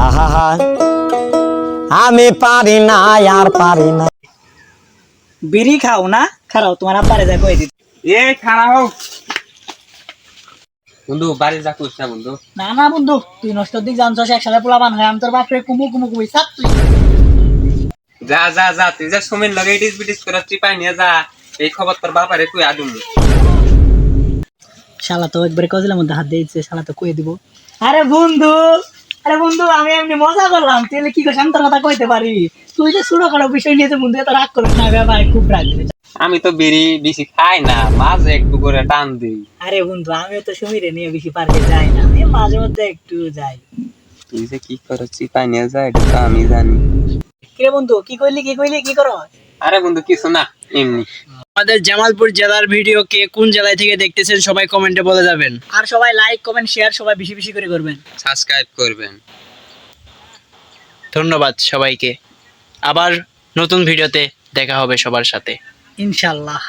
আহা আমি পারি না আর পারি না। বিড়ি খাও না? খারাও, তোমার আব্বারে যা কই দিত। এ খারাও বন্ধু, বাড়ি যা কইছ না বন্ধু। না না বন্ধু, তুই নষ্ট দিক জানছস, একসাথে পোলাপান হয়, আমি তোর বাপরে কুমু কুমু কুমু সাত তুই। যা যা যা, তুই যা সুমির লগে ইটিস বিটিস করে চিপাই নিয়ে যা, এই খবর তোর বাপারে তুই আদুম। শালা তো একবারে কজলের মধ্যে হাত দিয়েছে, শালা তো কই দিব। আরে বন্ধু, আরে বন্ধু, আমি এমনি মজা করলাম, তুই কি করছিস আমি তোর কথা কইতে পারি। তুই যে ছোটখাটো বিষয় নিয়ে যে বন্ধু এত রাগ করিস না, ভাই খুব রাগ করিস। আমি তো বিড়ি বেশি খাই না, মাঝে একটু করে টান দিই। আরে বন্ধু, আমিও তো সুমিরে নিয়ে বেশি পার্কে যাই না, আমি মাঝে মধ্যে একটু যাই। তুই যে কি করে চিপাই নিয়ে যা এটা তো আমি জানি। কিরে বন্ধু, কি কইলি কি করো? আরে বন্ধু কিছু না, এমনি। আমাদের জামালপুর জেলার ভিডিও কে কোন জেলায় থেকে দেখতেছেন সবাই কমেন্টে বলে যাবেন। আর সবাই লাইক কমেন্ট শেয়ার সবাই বেশি বেশি করে করবেন। সাবস্ক্রাইব করবেন। ধন্যবাদ সবাইকে। আবার নতুন ভিডিওতে দেখা হবে সবার সাথে ইনশাল্লাহ।